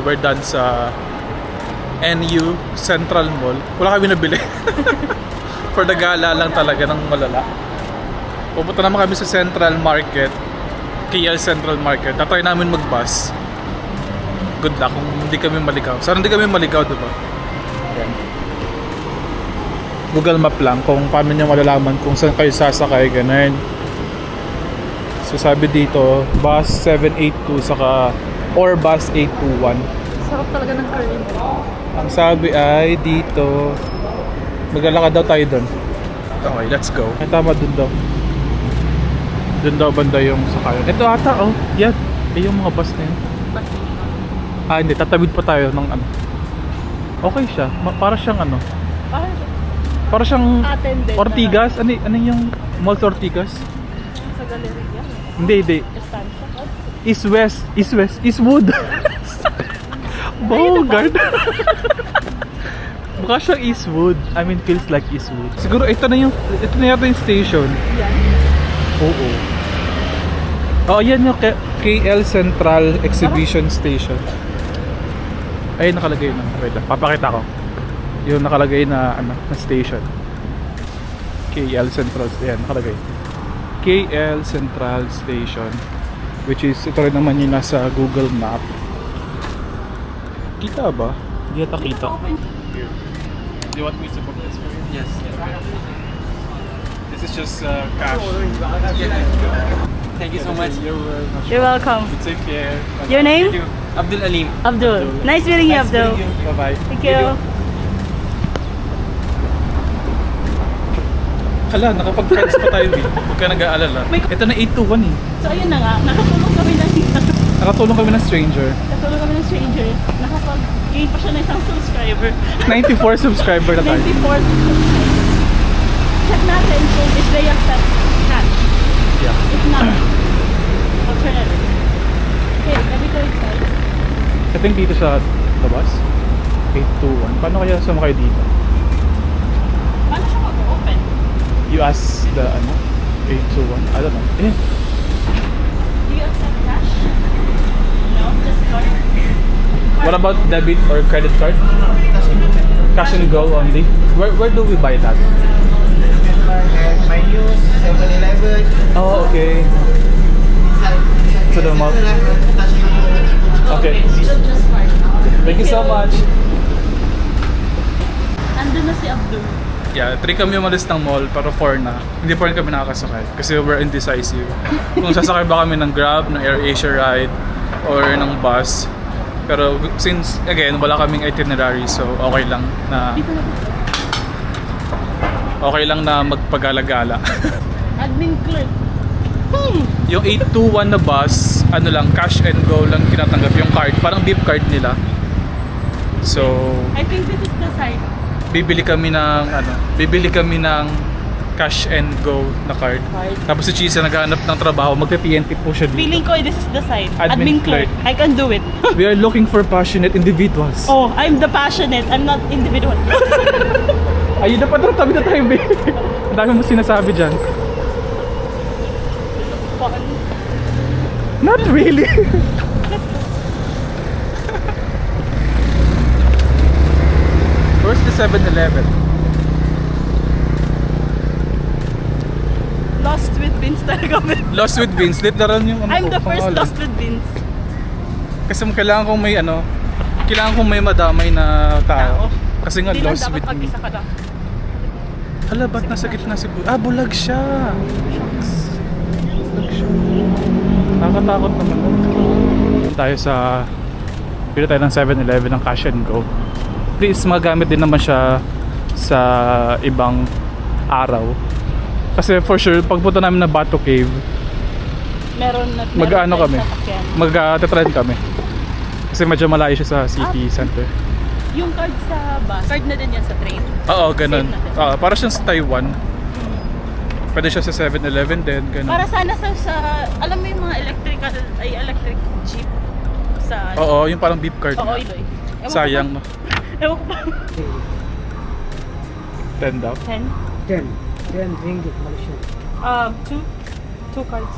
we're done sa NU Central Mall. Wala kami nabili. For the gala lang talaga ng malala. Pupunta naman kami sa Central Market, KL Central Market. Tatry namin mag-bus. Good luck kung hindi kami maligaw. Sana hindi kami maligaw, diba? Yan. Google Map lang kung paano niya malalaman kung saan kayo sasakay, ganun. So sabi dito, bus 782 saka or bus 821. Sarap talaga ng curry. Ang sabi ay dito, maglalakad daw tayo doon. Okay, let's go. Ay, tama dun daw. Dun daw banda yung sakayan. Ito ata, oh. Yan. Yung mga bus na yun. Ah, hindi. Tatawid pa tayo ng ano. Okay siya. Para siyang ano. Para siyang Attended. Ortigas. Ano yung Mall Ortigas? Sa Galleria. Hindi. Estancia. Eastwood. Bogart. Mukha siyang Eastwood. I mean, feels like Eastwood. Siguro ito na yata yung station. Yan. Oo. Oh, yan yung KL Central Exhibition Station. Ay, nakalagay na. Wait lang, papakita ko. Yung nakalagay na na station. KL Central, yan, nakalagay. KL Central Station, which is ito rin naman yung nasa Google Map. Kita ba? Hindi yata kita. Here. Do you want me to book this for you? Yes. This is just cash. Thank you so much. You're welcome. Take care. Your name? Thank you. Abdul Alim. Abdul. Nice meeting you, Abdul. Bye-bye. Thank you. Hala, nakapag-friends pa tayo din. Huwag ka nag-aalala. Ito na 821 eh. So ayun na nga, nakatulong kami ng Nakatulong kami ng stranger. stranger. Nakapag-gain pa siya ng isang subscriber. 94 subscriber na tayo. 94 subscriber. Check natin kung if they accept cash. Yeah. If not, alternative. Okay, let me go inside. I think dito sa labas. 821. Paano kaya sumakay dito? Paano siya mag-open? You ask the 821. I don't know. Do you accept cash? No, just card. What about debit or credit card? Cash and go only. Where do we buy that? My news, 7-Eleven. Oh, okay. So the mall. Okay. Just card. Thank you so much. Andun na si Abdul. Yeah, 3 kami umalis ng mall pero 4 na. Hindi pa rin kami nakakasakay kasi we're indecisive. Kung sasakay ba kami ng Grab, ng AirAsia ride, or ng bus. Pero since, again, wala kaming itinerary so okay lang na magpagala-gala. Admin clerk. Yung 821 na bus, cash and go lang tinatanggap yung card. Parang beep card nila. So, I think this is the side. bibili kami ng cash and go na card. Tapos si Chisa naghahanap ng trabaho, magte-TNT po siya dito. Feeling ko this is the side. Admin clerk. I can do it. We are looking for passionate individuals. Oh, I'm the passionate. I'm not individual. Ayun na, tabi na tayo, babe. Ang dami mo sinasabi dyan. Not really. Where's the 7-Eleven? Lost with Vince talaga. Lost with Vince. Literal yung I'm the first pangalan. lost with Vince. Kasi kailangan kong may madamay na tao. Tao. Kasi nga Hindi lang lost dapat with me. mag-isa ka lang. Hala, ba't nasa gitna si Bulag? Ah, bulag siya. Bulag siya. Nakakatakot naman. Pili tayo ng 7-Eleven ng cash and go. Please, magamit din naman siya sa ibang araw. Kasi for sure, pagpunta namin na Bato Cave, Meron mag-ano tayong kami? sasakyan. Mag-trend kami. Kasi medyo malayo siya sa city center. Yung card sa bus, card na din yan sa train. Oo, ganun. Same na din. Para siyang sa Taiwan. Pwede siya sa 7-Eleven din, ganun. Para sana sa alam mo yung mga electric jeep sa Oo, yung parang beep card. Oo, Iloy. Sayang, no? Ewan ko pa. 10 daw. 10? 10 ringgit Malaysian. Two cards.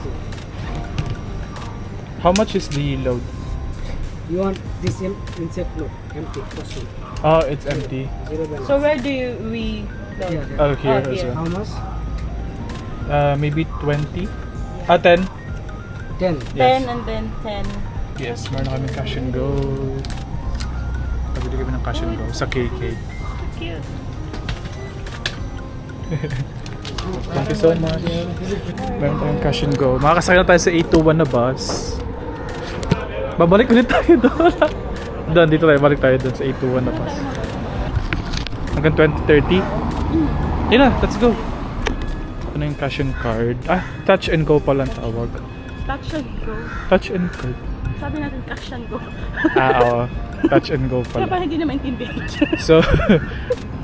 How much is the load? You want this insect? No, empty. Question. Oh, it's empty. Zero balance. So where do we load? Yeah, yeah. Oh, here Oh, as here. well. How much? Maybe 20? 10? 10. 10 and then 10. Yes, meron na kami cash and go. Pabili kami ng cash and go sa KK. Cute. Thank you so much. Meron tayong cash and go. Makakasakay na tayo sa 821 na bus. Babalik ulit tayo doon. Doon, dito tayo. Balik tayo doon sa 821 na bus. Hanggang 2030. Yun na, let's go. Ano yung cash and card? Ah, touch and go pala ang tawag. Touch and go. Touch and card. Sabi natin cash and go. Oo. Touch and go Kaya pala. pa hindi na maintindihan. So,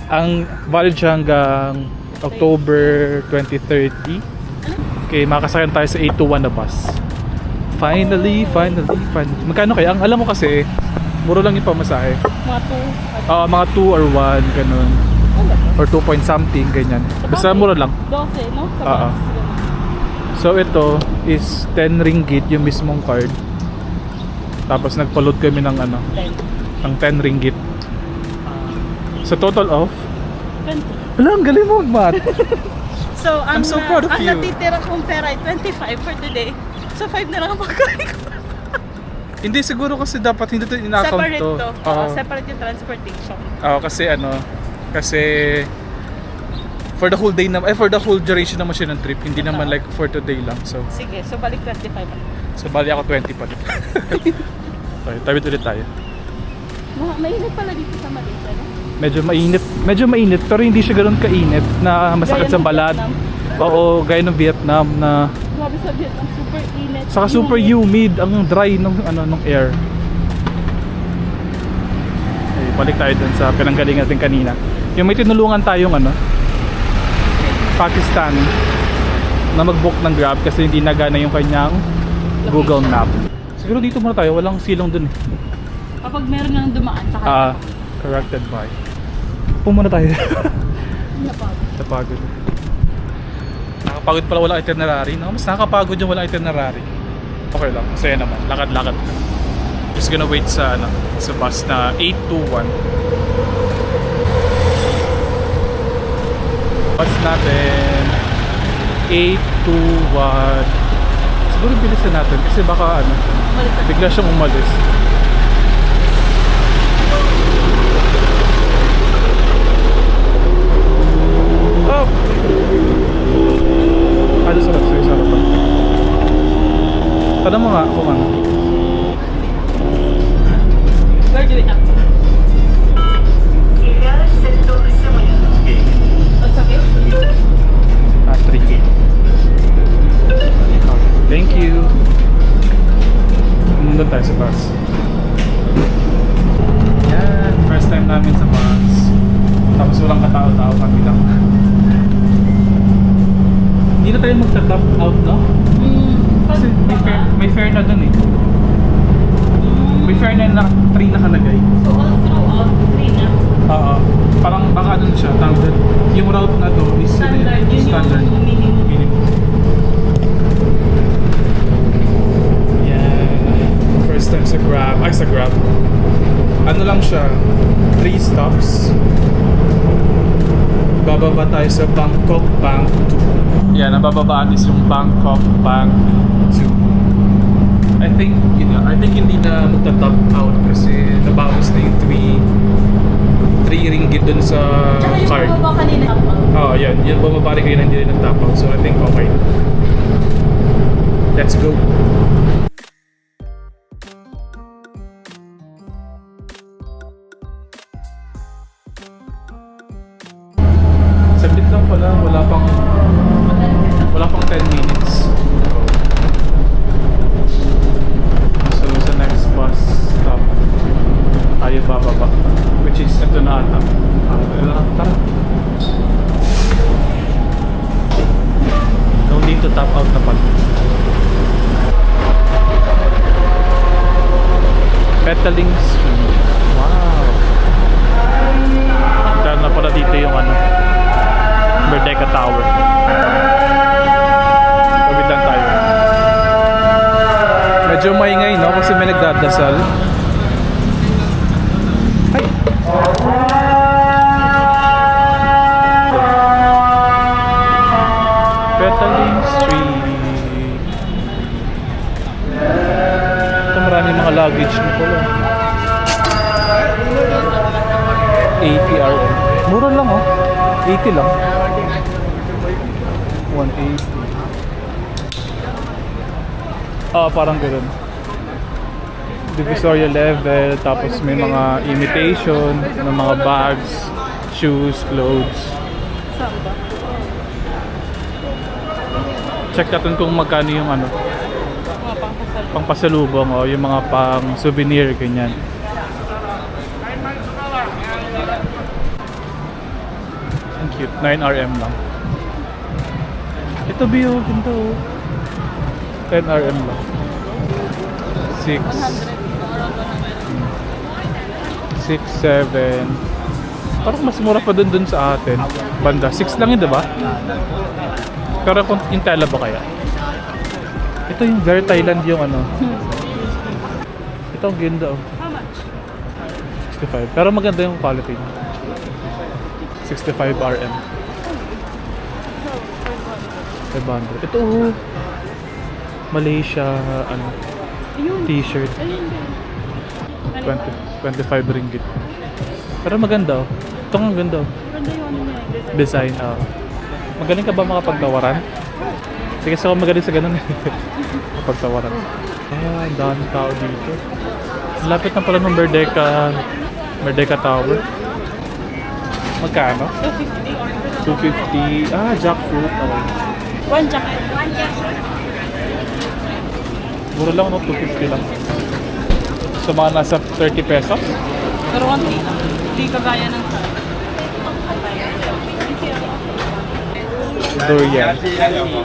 ang valid siya hanggang October 2030. Okay, makakasakyan tayo sa 821 na bus. Finally. Magkano kaya? Ang alam mo kasi, muro lang yung pamasahe. Mga 2. Mga 2 or 1, ganun. Or 2 point something, ganyan. Basta mura lang. 12, no? Sa Oo. bus. So, ito is 10 ringgit yung mismong card. Tapos nagpa-load kami ng 10 ringgit. So, total of? 20. Wala, ang galing mo mag-math. So, ang, I'm so proud of ang you. natitira kong pera ay 25 for today. So, 5 na lang ang pagkain ko. Hindi, siguro kasi dapat hindi ito in-account Separate to. to. Oo. Separate yung transportation. Kasi for the whole day for the whole duration naman siya ng trip, hindi naman like for today lang. So Sige, so balik 25 ako. bali ako 20 pa rin. Okay, tawid ulit tayo. Mainit pala dito sa Malaysia, no? Medyo mainit pero hindi siya ganoon kainit na masakit Gaya sa ng balat. Vietnam. Oo, gaya ng Vietnam na Grabe sa Vietnam, super init. saka super humid, ang dry ng air. Okay, balik tayo dun sa pinanggalingan natin kanina. Yung may tinulungan tayong Pakistan na mag-book ng Grab kasi hindi nagana yung kanyang Google Map. Siguro dito muna tayo, walang silong dun eh. Kapag meron nang dumaan sa kanila. Corrected by. Pumuna tayo. Napagod. Napagod. Nakapagod pala walang itinerary. No? Mas nakakapagod yung walang itinerary. Okay lang, masaya naman. Lakad-lakad. Just gonna wait sa bus na 821. Bus natin 821. Siguro bilisan natin kasi baka bigla siyang umalis. Oh! Sarap pa. Tanong mo nga kung ano. Where do we have to? It's okay? 3K. Okay, thank you. Nandun tayo sa bus. Yan, first time namin sa bus. Tapos walang katao-tao kami lang. Hindi na tayo magta-top out, no? Kasi may fare na dun eh. May fare na 3 nakalagay. So all throughout, 3 na. Oo. Parang baka dun siya, tawag dun. Yung route na to is Standard, yun standard. yung minimum. Yan. First time sa Grab. Ay, sa Grab. Ano lang siya, 3 stops. Bababa tayo sa Bangkok Bank 2. Yan, nabababaan is yung Bangkok Bank 2. I think hindi na magta-top out kasi nabawas na yung 3 ringgit dun sa Tsaka yung card. bumaba kanina top out. Oo, yan. Yung bumaba rin kayo na hindi rin nag-top out. So I think okay. Let's go. Saglit lang pala. Wala pang 10 minutes. So sa next bus stop tayo bababa. Which is ito na ata. Tara. No need to tap out na pala. Petaling Street. Wow. Dahil na pala dito yung Merdeka Tower. Tawid lang tayo. Medyo maingay, no? Kasi may nagdadasal. luggage nito lang. 80 RM. Mura lang oh. 80 lang. 180. Parang gano'n. Divisoria level, tapos may mga imitation ng mga bags, shoes, clothes. Saan ba? Check natin kung magkano yung ano, Mga pangkasal. pangpasalubong o yung mga pang souvenir, ganyan. Ang cute, 9 RM lang. Ito Bio, ganda oh. 10 RM lang. 6, 6, 7. Parang mas mura pa dun sa atin. Banda, 6 lang yun, diba? Pero kung yung tela ba kaya? Ito yung very Thailand yung ano. Ito ang ganda oh. How much? 65. Pero maganda yung quality niya. 65 RM. 500. Ito oh. Malaysia ano, Ayun. t-shirt. Ayun din. 25 ringgit. Pero maganda oh. Ito ang ganda oh. Ganda yung ano niya. Design. Magaling ka ba makapagtawaran? Sige, so magaling sa ganun. Kapagtawaran. Ang daming tao dito. Lapit na pala ng Merdeka Tower. Magkano? 250 or 250. Jackfruit. Okay. one jacket. One jacket. Mura lang no, 250 lang. So mga nasa 30 pesos. Pero 1K lang. Hindi kagaya ng Durian.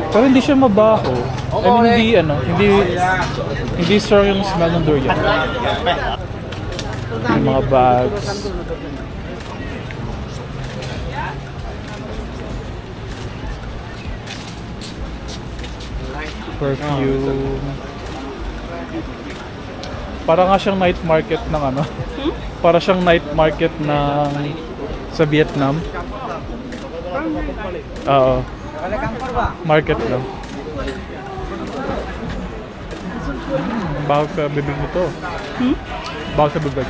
Pero hindi siya mabaho. I mean, hindi strong yung smell ng durian. Yung mga bags. Perfume. Para nga siyang night market ng ano. Para siyang night market ng sa Vietnam. Oo. Market lang. Bago sa bibig nito. Bago sa bibig.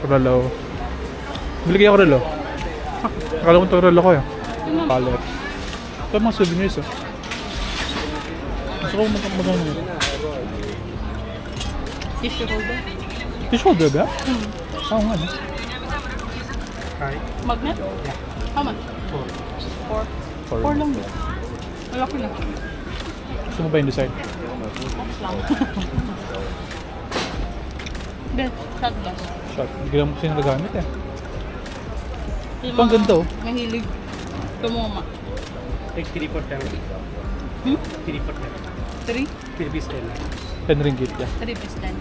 Relo. Bili kayo ako relo. Akala ko ito relo ko yun. Palette. Ito mga souvenirs oh. Gusto ko magkano yun. tissue holder. Tissue holder ba? Oo nga no. Magnet? How much? 4 lang ba? Malaki na. Gusto mo ba yung design? Box lang. Bet, shot glass. Shot. Hindi ko lang kasi nagagamit eh. Yung Ito ang mga ganda oh. Mahilig tumuma. Take 3 for 10. 3 for 10. 3? 3 rupees 10. 10 ringgit yeah. 3 is 10.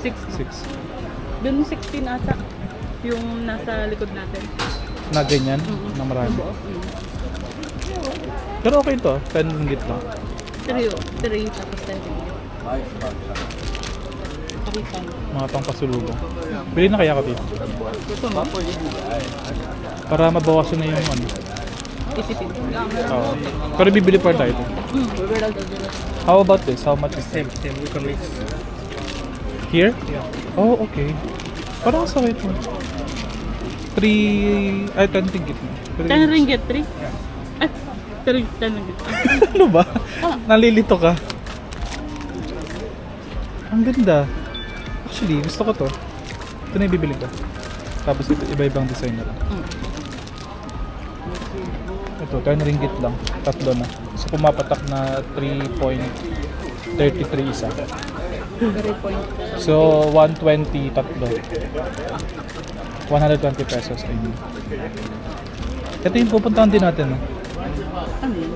6 6. Doon 16 ata. Yung nasa likod natin. Na ganyan, na marami. Buo. Pero okay to, 10 ringgit lang. 3 tapos 10 ringgit. Okay, fine. Mga pangpasulubong. Bili na kaya ka dito. Gusto mo? Para mabawasan na yung ano. Isipin. Oo. Pero bibili pa tayo ito. How about this? How much is it? Same. We can mix. Here? Oh, okay. Parang sa rate mo. 3... Ay, 10 ringgit na. 10 ringgit, 3? Eh, 10 ringgit. Ano ba? Nalilito ka. Ang ganda. Actually, gusto ko to. Ito na yung bibili ko. Tapos iba-ibang design na lang. Ito, 10 ringgit lang. Tatlo na. So pumapatak na 3.33 isa. So 120 tatlo. 120 pesos I mean. Ito yung pupuntahan din natin, no? Ano yun?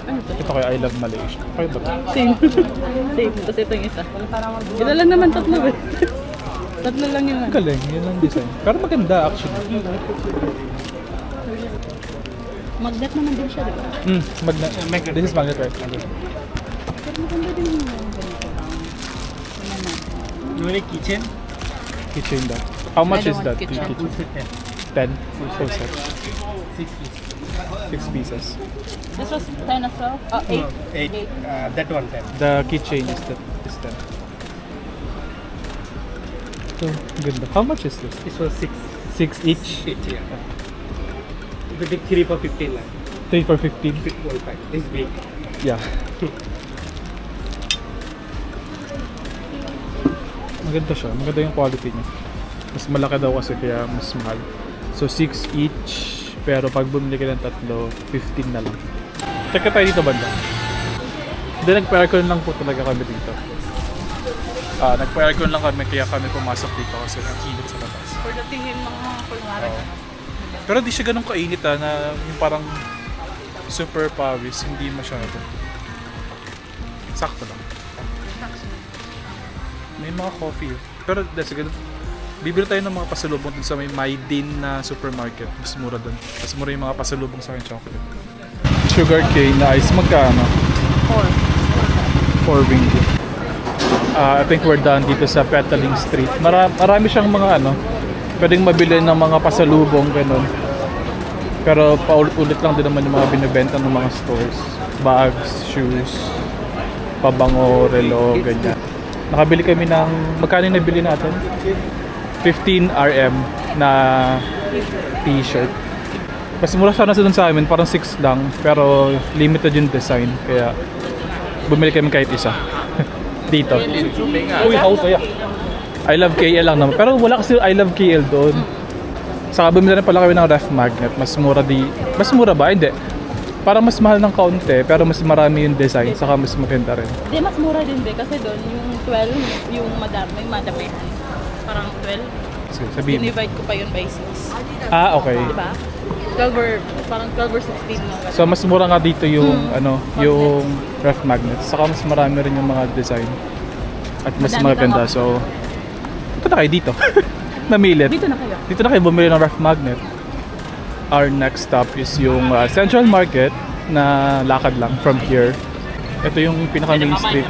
Ano to? Ito kay I Love Malaysia. Okay ba ito? Same. Same. Tapos ito yung isa. Ito lang naman tatlo eh. Tatlo lang yun. Ang galing, yun ang design. Pero maganda actually. Magnet naman din siya, di ba? Magnet. This is magnet, right? Pero maganda din yung ganito lang. You want a kitchen? Kitchen daw. How much I is don't that? want kitchen. Full set 10. 10? Full set. 6 piece. 6 pieces. This was 10 as well? Oh, 8? 8. That one 10. The keychain is 10. So, ganda. How much is this? This was 6. 6 each? Each, yeah. The big 3 for 15 lang. 3 for 15? One pack. This big. Yeah. Maganda siya. Maganda yung quality niya. Mas malaki daw kasi kaya mas mahal. So 6 each. Pero pag bumili ka ng tatlo, 15 na lang. Check tayo dito banda. Then nagpa-aircon lang po talaga kami dito. Nagpa-aircon lang kami kaya kami pumasok dito kasi ang init sa labas. For the tingin mga kulmari. Pero di siya ganun kainit na yung parang super pawis, hindi masyado. Sakto lang. May mga coffee. Pero sige, bibili tayo ng mga pasalubong dun sa may Maydin na supermarket. Mas mura dun. Mas mura yung mga pasalubong sa akin chocolate. Sugar cane na ice. Magkano? 4 ringgit. I think we're done dito sa Petaling Street. Marami siyang mga pwedeng mabili ng mga pasalubong, ganun. Pero paulit-ulit lang din naman yung mga binibenta ng mga stores. Bags, shoes, pabango, relo, ganyan. Nakabili kami ng, magkano yung nabili natin? 15 RM na t-shirt. Mas mura sana sa dun sa amin, parang 6 lang. Pero limited yung design, kaya bumili kami kahit isa. Dito. Uy, house kaya. I love KL lang naman. Pero wala kasi I love KL doon. Saka bumili na pala kami ng ref magnet. Mas mura mas mura ba? Hindi. Parang mas mahal ng kaunti, pero mas marami yung design, saka mas maganda rin. Hindi, mas mura din kasi doon yung 12, yung madami. Parang 12. Sige, sabihin mo. Dinivide ko pa yun by 6. Okay. Diba? 12 or, parang 12 or 16 no? So mas mura nga dito yung yung ref magnet. Saka mas marami rin yung mga design. At mas Madami maganda. ka So ito na kayo dito. Namilit. Dito na kayo. Dito na kayo bumili ng ref magnet. Our next stop is yung Central Market na lakad lang from here. Ito yung pinaka main street.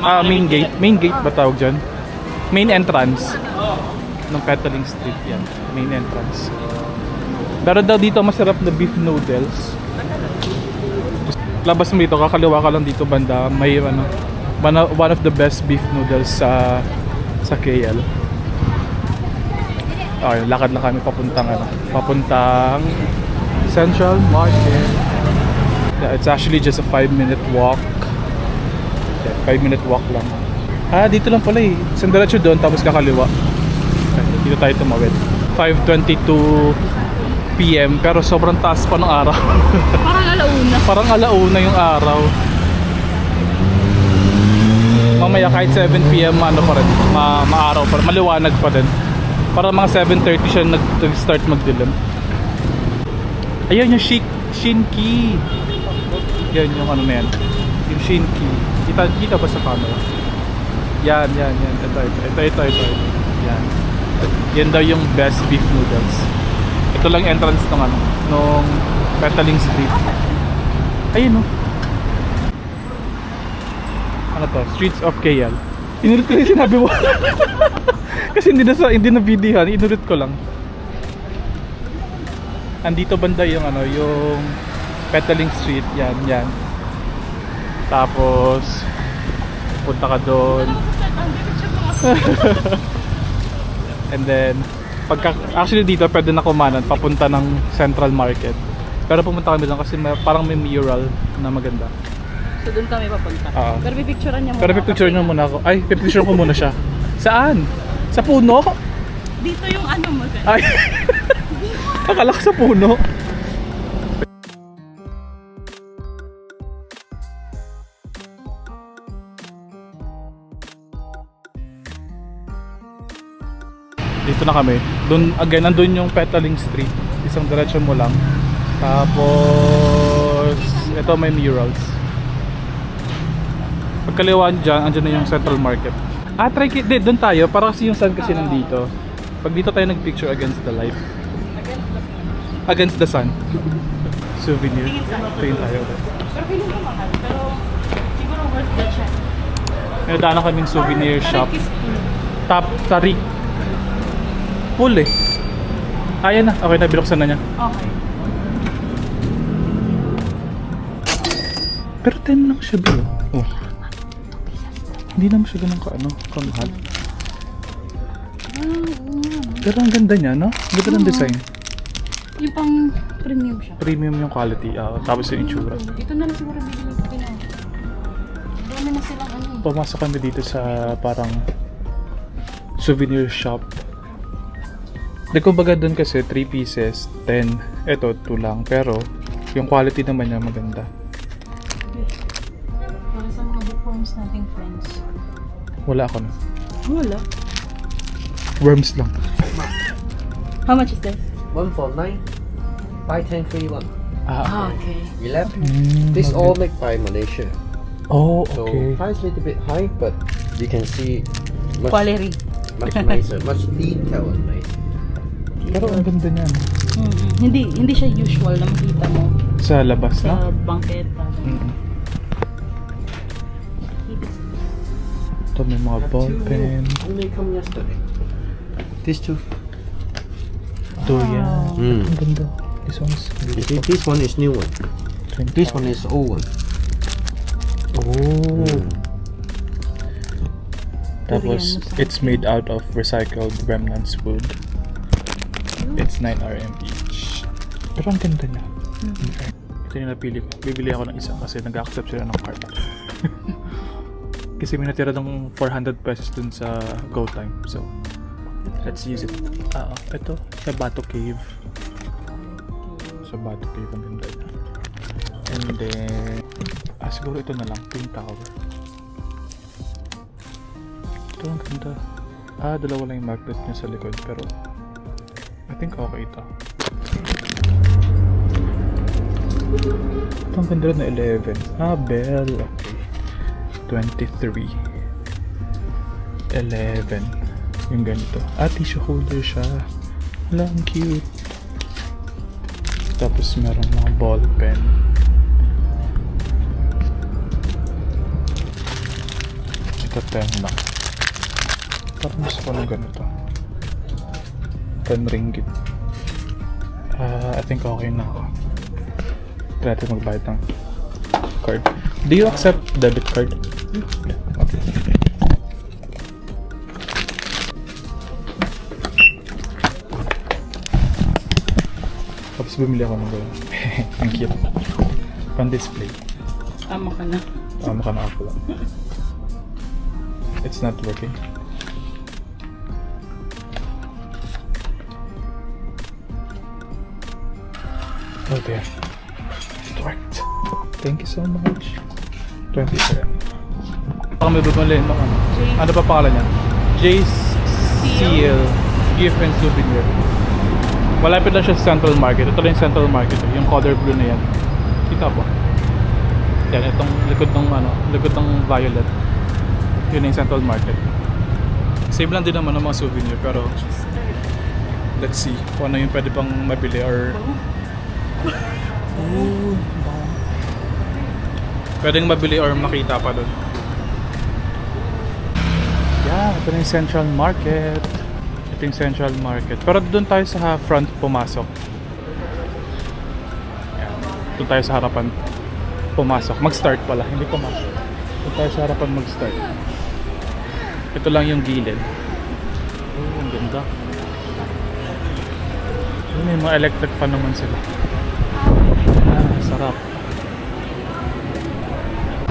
Main gate ba tawag dyan? Main entrance ng Petaling Street. Yan. Main entrance. Meron daw dito masarap na beef noodles. Labas mo dito, kakaliwa ka lang dito banda. May one of the best beef noodles sa KL. Okay, lakad lang kami papuntang Central Market. Yeah, it's actually just a 5-minute walk. Yeah, 5-minute walk lang. Dito lang pala eh. Isang diretso doon tapos kakaliwa. Okay, dito tayo tumawid. 5:22 PM pero sobrang taas pa ng araw. Parang alauna. Parang alauna yung araw. Mamaya kahit 7 PM pa rin. Maaraw pa rin. Maliwanag pa din. Para mga 7:30 siya nag-start magdilim. Ayan yung Shinki. Yan yung na yan. Yung Shinki. Kita ba sa camera? Yan. Ito. Yan. Yan daw yung best beef noodles. Ito lang entrance nung Petaling Street. Ayun Ano to? Streets of KL. Inulit ko yung sinabi mo. Kasi hindi na videohan. Inulit ko lang. Andito banda yung yung Petaling Street, yan. Tapos punta ka doon. And then actually dito pwede na kumanan papunta ng Central Market. Pero pumunta kami doon kasi parang may mural na maganda. So doon kami papunta. Pero pipicturean niya muna. Pero pipicture niyo muna ako. Ay, pipicture ko muna siya. Saan? Sa puno? Dito yung mo. Ay. Akala ko sa puno. Dito na kami. Doon again, nandun yung Petaling Street. Isang diretso mo lang. Tapos ito may murals. Pagkaliwaan dyan, andyan na yung Central Market. Doon tayo. Para kasi yung sun kasi nandito. Pag dito tayo nag-picture against the light. Against the sun. Souvenir. Tingin tayo. Pero feeling ko mahal. Pero siguro worth the check. May daanan kaming souvenir shop. Tarik. Full eh. Ayan na. Okay na, binuksan na niya. Okay. Pero 10 lang siya, Bill. Oh. Hindi naman siya ganun kamahal. Pero ang ganda niya, no? Ang ganda ng design. Yung pang premium siya. Premium yung quality. Tapos yung itsura. Ito na lang siguro bigyan ko din. Dami na silang ano. Pumasok kami dito sa parang souvenir shop. Di kumbaga doon kasi 3 pieces, 10. Ito, 2 lang. Pero yung quality naman niya maganda. Para sa mga bookworms nating friends. Wala ako na. Wala. Worms lang. How much is this? 149. Buy 10 free 1. Okay. 11. This all made by Malaysia. Oh, So okay. price a little bit high, but you can see much, Quality. much nicer, much detail and nice. Pero ang ganda niya, no? Hindi siya usual na makita mo Sa labas, sa no? bangketa. Ito may mga ball pen. Only come yesterday. These two. Ito yan. Mm. Ang ganda. This one's You see, this one is new one. This one is old one. Oh. Mm. Tapos, it's made out of recycled remnants wood. It's 9 RM each. Pero ang ganda niya. Okay. Ito yung napili ko. Bibili ako ng isa kasi nag-accept sila ng card. Kasi may natira ng 400 pesos dun sa GoTime. So, let's use it. Ito, sa Bato Cave. Sa Bato Cave, ang ganda niya. And then, siguro ito na lang, Twin Tower. Ito ang ganda. Dalawa lang yung magnet niya sa likod, pero I think okay ito. Ito ang ganda rin na 11. Bell. Okay. 23. 11. Yung ganito. Tissue holder siya. Wala, ang cute. Tapos meron mga ball pen. Ito 10 lang. Parang gusto ko ng ganito. 10 ringgit. I think okay na ako. Try natin magbayad ng card. Do you accept debit card? Yeah. Okay. Tapos bumili ako ng gano'n. Ang cute. Pan-display. Tama ka na. Tama ka na ako lang. It's not working. Oh there. It worked. Thank you so much. 27. Baka may bumali ng ano pa pangalan niya? Jay's Seal Gift and Souvenir. Malapit lang siya sa Central Market. Ito lang yung Central Market. Yung color blue na yan. Kita po. Yan, itong likod ng violet. Yun na yung Central Market. Same lang din naman ng mga souvenir, pero let's see kung ano yung pwede pang mabili or pwedeng mabili or makita pa doon. Yeah, ito na yung Central Market. Ito yung Central Market. Pero doon tayo sa front pumasok. Yan. Doon tayo sa harapan pumasok. Mag-start pala, hindi pumasok. Doon tayo sa harapan mag-start. Ito lang yung gilid. Oh, ang ganda. May mga electric fan naman sila. Sarap.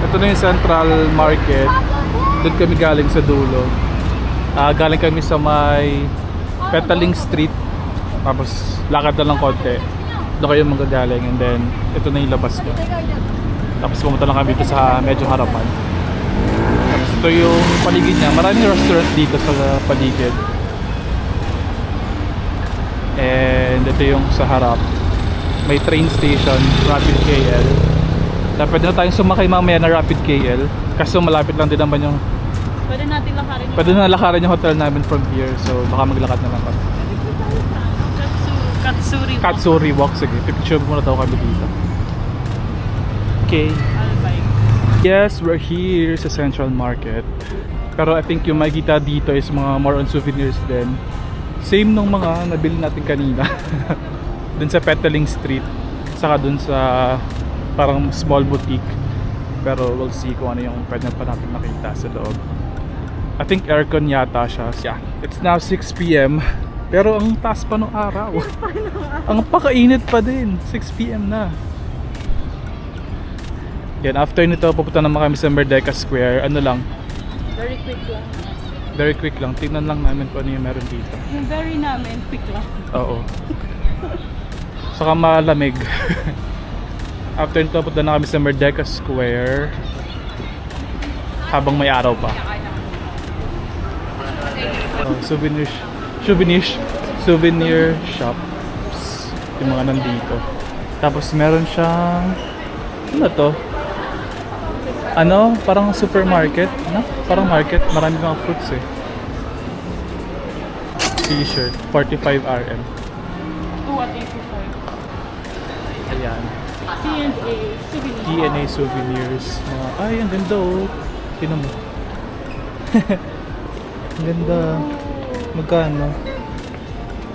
Ito na yung Central Market. Doon kami galing sa dulo. Galing kami sa may Petaling Street. Tapos lakad na lang konti. Doon kayo magagaling. And then ito na yung labas ko. Tapos pumunta lang kami dito sa medyo harapan. Tapos ito yung paligid niya. Maraming restaurant dito sa paligid. And ito yung sa harap. May train station, Rapid KL. Dapat na tayong sumakay mamaya na Rapid KL. Kaso malapit lang din naman yung Pwede natin lakarin. pwede na lakarin yung hotel namin from here. So baka maglakad na lang kami. Katsuri. Katsuri Walk. Sige, picture muna daw kami dito. Okay. Yes, we're here sa Central Market. Pero I think yung makikita dito is mga more on souvenirs din. Same nung mga nabili natin kanina. Dun sa Petaling Street. Saka dun sa parang small boutique. Pero we'll see kung ano yung pwede pa natin makita sa loob. I think aircon yata siya. Yeah. It's now 6 PM. Pero ang taas pa ng araw. Ang pakainit pa din. 6 PM na. Yan, after nito, pupunta naman kami sa Merdeka Square. Ano lang, Very quick lang. very quick lang. Tingnan lang namin kung ano yung meron dito. Yung very namin, quick lang. Oo. Saka malamig. After nito, pupunta na kami sa Merdeka Square. Habang may araw pa. Oh, souvenir shops. Yung mga nandito. Tapos meron siyang, ano to? Ano? Parang supermarket, no? Parang market, marami mga fruits eh. T-shirt, 45 RM. 2 at 85. Ayan. C&A, souvenir. DNA souvenirs. Mga, ay, ang ganda oh. Tingnan mo. Ang ganda. Magkano?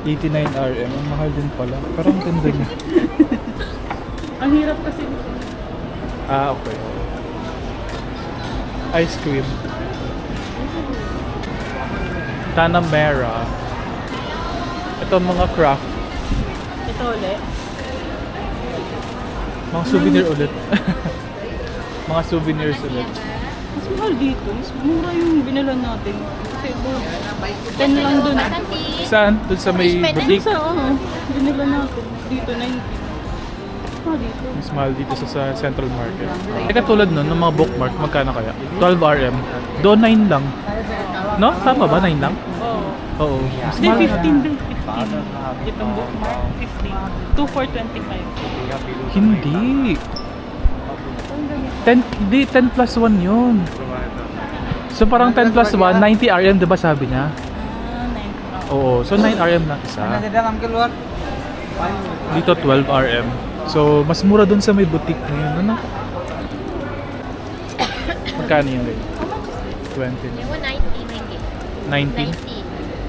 89 RM. Ang mahal din pala. Pero ang ganda niya. Ang hirap kasi. Ah, okay. Ice cream. Tanamera. Ito mga craft. Ito ulit. Mga souvenir ulit. Mga souvenirs ulit. Mas mahal dito. Mas mura yung binalan natin. Kasi ito, 10 lang dun. Saan? Doon sa may boutique? Sa binalan natin. Dito 90. Dito. Mas mahal dito sa Central Market. Eh katulad nun, ng mga bookmark, magkano kaya? 12 RM. Doon 9 lang. No? Tama ba? 9 lang? Oo. Oo. Mas Hindi, mahal. 15 din. 15. Itong bookmark, 15. 2 for 25. Hindi. 10 plus 1 yun. So parang 10 plus 1, 90 RM, diba sabi niya? 9. Oo. So 9 RM lang isa. Dito 12 RM. So mas mura dun sa may boutique na yun. Ano? Magkano yung rate? 20. Yung 90 ringgit. 19?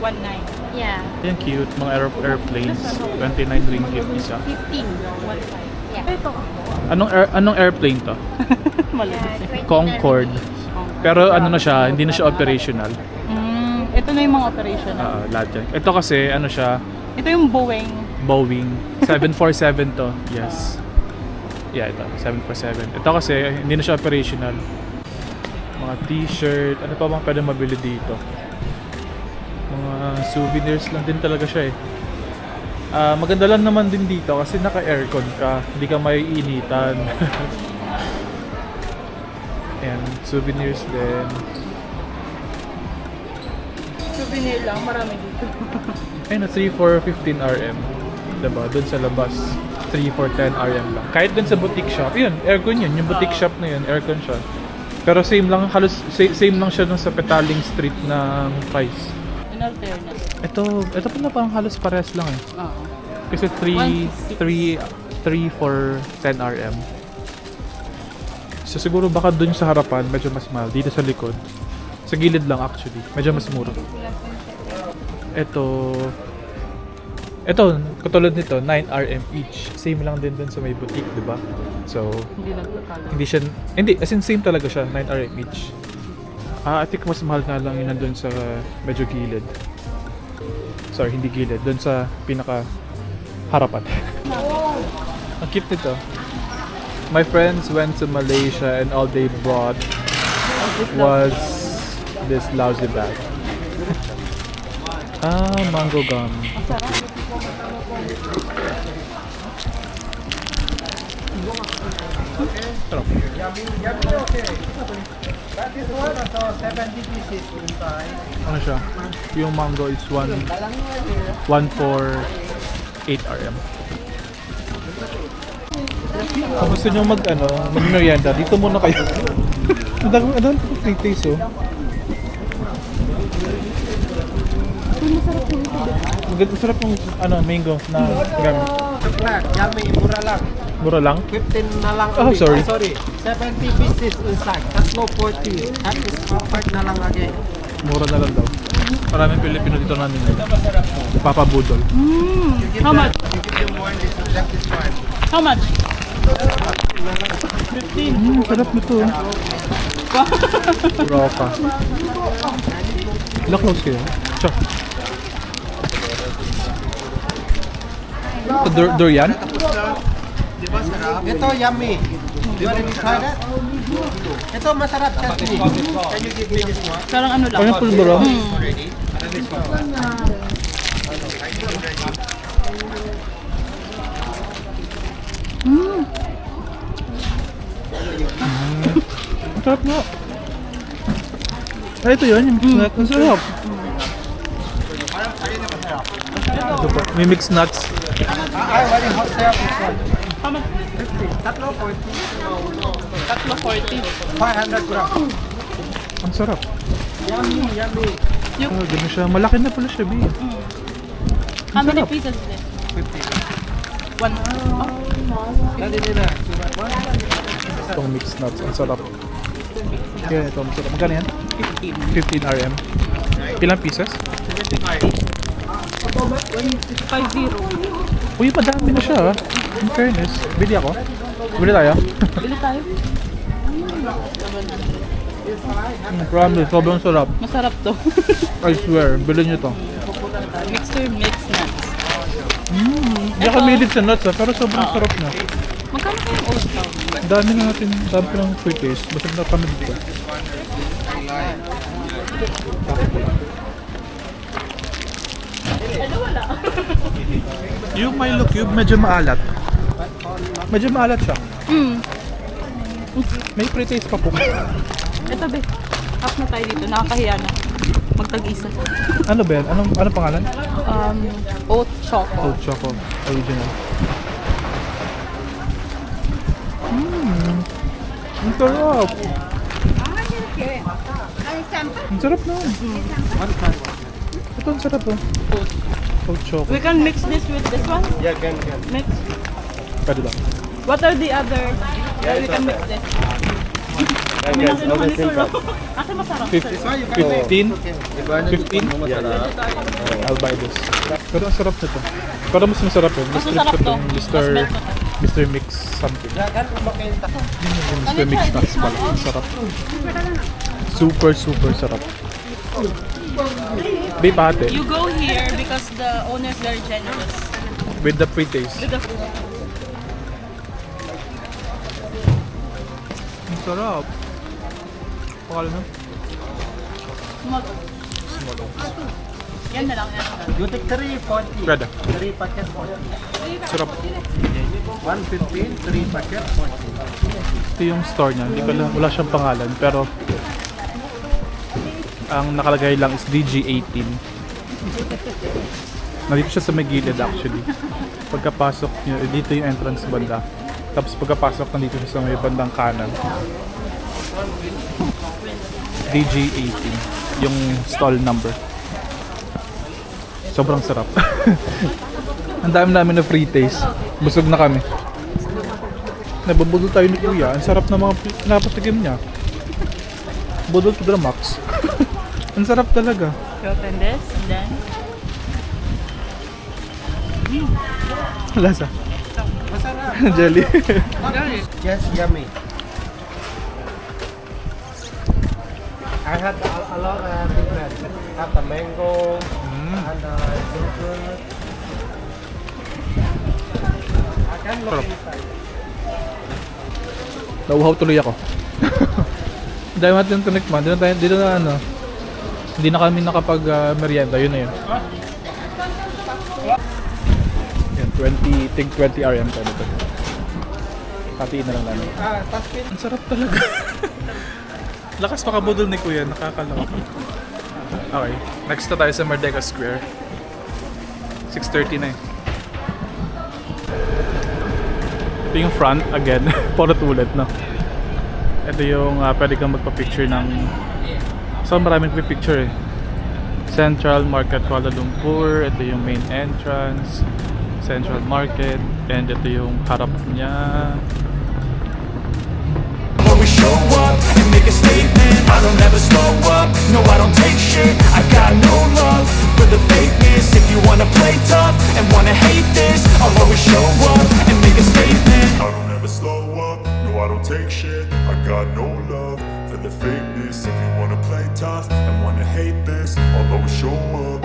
19. Yeah. Yan cute. Mga airplanes. 29 ringgit isa. 15. 15. Yeah. Ito. Anong airplane to? Malabis. Concorde. Pero ano na siya, hindi na siya operational. Ito na yung mga operation. Lahat yan. Ito kasi, ano siya, Ito yung Boeing. Boeing. 747 to. Yes. Yeah, ito. 747. Ito kasi, hindi na siya operational. Mga t-shirt. Ano pa bang pwede mabili dito? Mga souvenirs lang din talaga siya eh. Maganda lang naman din dito kasi naka-aircon ka. Hindi ka maiinitan. Ayan, souvenirs din. Souvenir lang, marami dito. Ayun, 3 for 15 RM. Diba? Doon sa labas, 3 for 10 RM lang. Kahit doon sa boutique shop, yun, aircon yun. Yung boutique shop na yun, aircon siya. Pero same lang, halos same lang siya dun sa Petaling Street na price. In alternate. Ito pala parang halos pares lang eh. Oo. Kasi 3 for 10 RM. So siguro baka dun sa harapan, medyo mas mahal. Dito sa likod. Sa gilid lang actually. Medyo mas mura. Ito, katulad nito, 9 RM each. Same lang din dun sa may boutique, di ba? So, Hindi nagkakala. hindi, as in same talaga siya, 9 RM each. I think mas mahal nga lang yun nandun sa medyo gilid. Sorry, hindi gilid. Dun sa pinaka harapan. Ang cute nito. My friends went to Malaysia and all they brought was this lousy bag. Mango gum. Sarap. Ano siya? Yung mango is 1 for 8 RM. Kung gusto nyo mag-merienda, dito muna kayo. Ang dami free taste oh. Masarap yung mango na gamit. Chocolate, yummy, mura lang. Mura lang? 15 na lang. Oh, ulit. sorry. Sorry. 70 pieces inside. Tatlo 40. That is part na lang again. Mura na lang daw. Maraming Pilipino dito namin. Papa Budol. How much? You give them more this one. How much? Sarap nito. Roka. Ilang close kayo? Chok. Durian? Ito yummy. Do you want to try that? Ito masarap chutney. Can you give me this one? Parang ano lang. Pineapple ba raw? Already? This one. Ang sarap nga. Ay, ito yun. Yung mixed nuts. Ang sarap. Ito po. May mixed nuts. I want to hot sale this one. How much? 50. Tatlo 40. Tatlo 40. 500 grams. Ang sarap. Yummy, yummy. Oh, ganun siya. Malaki na pala siya, B. How many sarap. pieces is this? 50. One. Dali nila. Itong mixed nuts. Ang sarap. Kaya ito, ang sarap. Magkano yan? 15 RM. Ilang pieces? 50. Uy, padami na siya. In fairness. Bili ako. Bili tayo. Bili tayo. Promise, sobrang sarap. Masarap to. I swear, bilhin nyo to. Mixture mix nuts. Hindi ako mahilig sa nuts pero sobrang sarap na. Magkano kayong old town? Dami na natin, dami ko ng free taste. Basta na kami dito. Yung Milo Cube, medyo maalat. Medyo maalat siya. May free taste pa po. Ito be. Half na tayo dito. Nakakahiya na. Magtag-isa. Ano ba yan? Anong pangalan? Oat choco. Oat Choco. Original. Ang sarap. Ang sarap na. Ito ang sarap oh. Oat Choco. We can mix this with this one. Yeah, can. Mix. Pwede lang. What are the other? We can mix this. Kami natin naman ito, no? Asa masarap? 15? 15? I'll buy this. Pero ang sarap nito. Pero mas masarap yun. Mas masarap to. Mr. Mr. Mix something. Mr. Mix nuts pala. Ang sarap. Super sarap. Babe, ate. You go here because the owner is very generous. With the free taste. With the Ang sarap. Pakala na. small. Small ounce. Yan na lang. Yan na lang. You take 340. Gada. 3 packet 40. Sarap. 115, 3 packet 40. Ito yung store niya. Hindi ko alam. Wala siyang pangalan. Pero ang nakalagay lang is DG18. Nandito siya sa may gilid actually. Pagkapasok niyo, dito yung entrance banda. Tapos pagkapasok nandito siya sa may bandang kanan. DG18. Yung stall number. Sobrang sarap. Ang dami namin na free taste. Busog na kami. Nababudol tayo ni Kuya. Ang sarap na mga napatikim niya. Budol to the max. Ang sarap talaga. You open this and then Lasa. Jelly. Yes, yummy. I had a lot of different. Have the mango and fruit. I can look inside. Nauhaw tuloy ako. Dahil natin yung tinikman, dito na ano, hindi na kami nakapag merienda, yun na yun. Yan, 20 RM pa dito. Hatiin na lang namin. Ang sarap talaga. Lakas makabudol ni Kuya, nakakalawak. Okay, next na tayo sa Merdeka Square. 6:30 na eh. Ito yung front again, puro tulad no. Ito yung pwede kang magpa-picture ng so maraming picture eh. Central Market Kuala Lumpur, ito yung main entrance, Central Market, and ito yung harap niya. Always show up and make a statement. I don't ever slow up, no I don't take shit. I got no love for the fakeness. If you wanna play tough and wanna hate this, I'll always show up and make a statement. I don't ever tough and wanna hate this, I'll always show up.